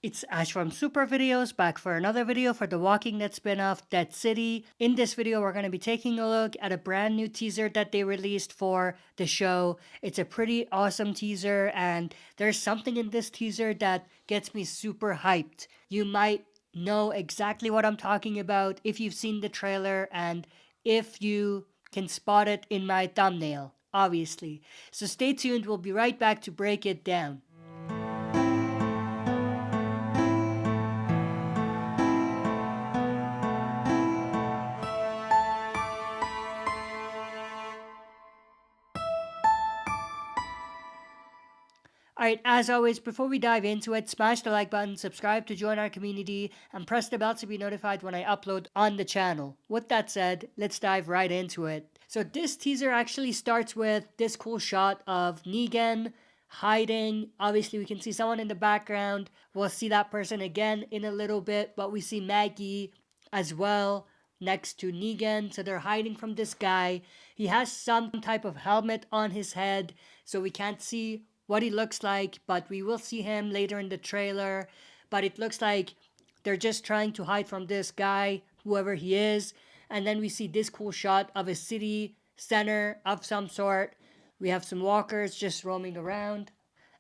It's Ash from Super Videos, back for another video for the Walking Dead spin-off, Dead City. In this video, we're going to be taking a look at a brand new teaser that they released for the show. It's a pretty awesome teaser, and there's something in this teaser that gets me super hyped. You might know exactly what I'm talking about if you've seen the trailer and if you can spot it in my thumbnail, obviously. So stay tuned, we'll be right back to break it down. Alright, as always, before we dive into it, smash the like button, subscribe to join our community, and press the bell to be notified when I upload on the channel. With that said, let's dive right into it. So this teaser actually starts with this cool shot of Negan hiding. Obviously, we can see someone in the background. We'll see that person again in a little bit, but we see Maggie as well next to Negan. So they're hiding from this guy. He has some type of helmet on his head, so we can't see what he looks like, but we will see him later in the trailer. But it looks like they're just trying to hide from this guy, whoever he is. And then we see this cool shot of a city center of some sort. We have some walkers just roaming around.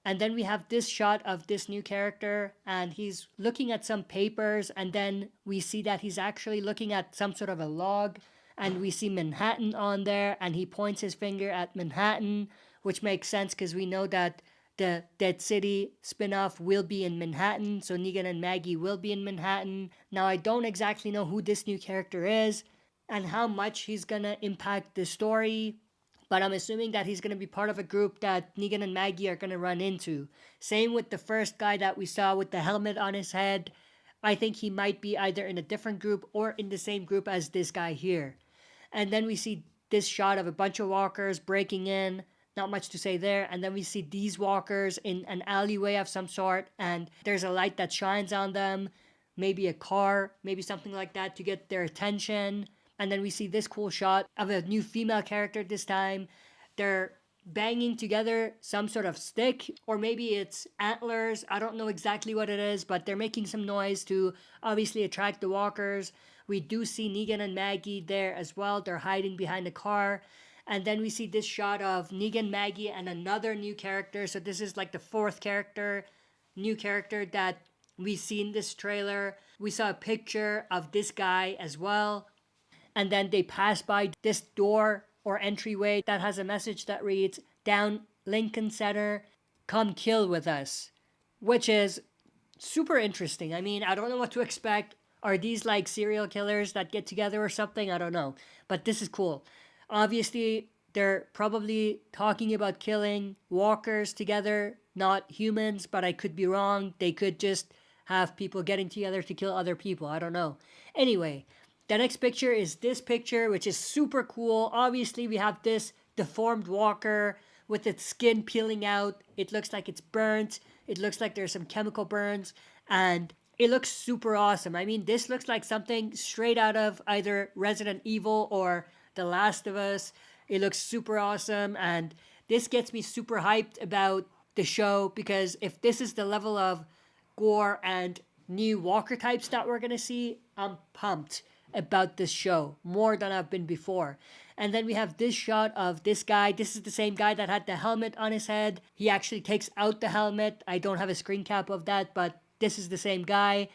And then we have this shot of this new character, and he's looking at some papers, and then we see that he's actually looking at some sort of a log, and we see Manhattan on there, and he points his finger at Manhattan, which makes sense because we know that the Dead City spin-off will be in Manhattan, so Negan and Maggie will be in Manhattan. Now, I don't exactly know who this new character is and how much he's gonna impact the story, but I'm assuming that he's going to be part of a group that Negan and Maggie are going to run into. Same with the first guy that we saw with the helmet on his head. I think he might be either in a different group or in the same group as this guy here. And then we see this shot of a bunch of walkers breaking in. Not much to say there. And then we see these walkers in an alleyway of some sort, and there's a light that shines on them. Maybe a car, maybe something like that to get their attention. And then we see this cool shot of a new female character this time. They're banging together some sort of stick, or maybe it's antlers. I don't know exactly what it is, but they're making some noise to obviously attract the walkers. We do see Negan and Maggie there as well. They're hiding behind a car. And then we see this shot of Negan, Maggie, and another new character. So this is like the fourth new character that we see in this trailer. We saw a picture of this guy as well. And then they pass by this door or entryway that has a message that reads, "Down Lincoln Center, come kill with us," which is super interesting. I mean, I don't know what to expect. Are these like serial killers that get together or something? I don't know. But this is cool. Obviously, they're probably talking about killing walkers together, not humans, but I could be wrong. They could just have people getting together to kill other people. I don't know. Anyway, the next picture is this picture, which is super cool. Obviously, we have this deformed walker with its skin peeling out. It looks like it's burnt. It looks like there's some chemical burns, and it looks super awesome. I mean, this looks like something straight out of either Resident Evil or The Last of Us. It looks super awesome, and this gets me super hyped about the show, because if this is the level of gore and new walker types that we're gonna see, I'm pumped about this show more than I've been before. And then we have this shot of this guy. This is the same guy that had the helmet on his head. He actually takes out the helmet. I don't have a screen cap of that, but this is the same guy.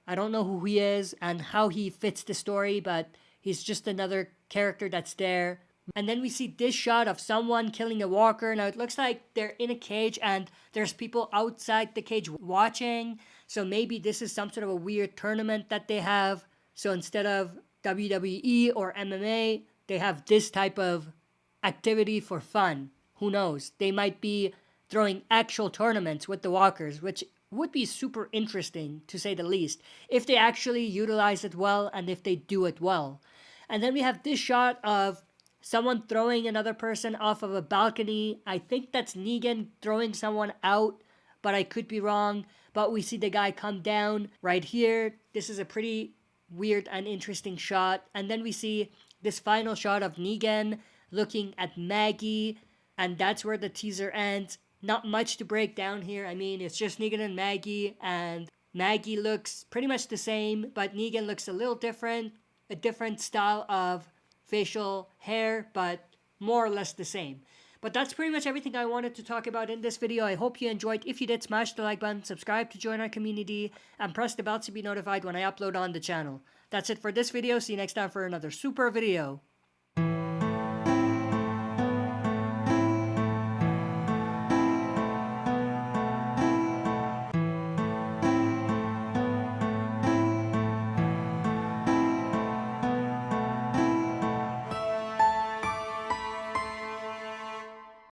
I don't know who he is and how he fits the story, but he's just another character that's there. And then we see this shot of someone killing a walker. Now it looks like they're in a cage and there's people outside the cage watching. So maybe this is some sort of a weird tournament that they have. So instead of WWE or MMA, they have this type of activity for fun. Who knows? They might be throwing actual tournaments with the walkers, which would be super interesting to say the least, if they actually utilize it well and if they do it well. And then we have this shot of someone throwing another person off of a balcony. I think that's Negan throwing someone out, but I could be wrong. But we see the guy come down right here. This is a pretty weird and interesting shot. And then we see this final shot of Negan looking at Maggie, and that's where the teaser ends. Not much to break down here. I mean, it's just Negan and Maggie, and Maggie looks pretty much the same, but Negan looks a little different, a different style of facial hair, but more or less the same. But that's pretty much everything I wanted to talk about in this video. I hope you enjoyed. If you did, smash the like button, subscribe to join our community, and press the bell to be notified when I upload on the channel. That's it for this video. See you next time for another super video.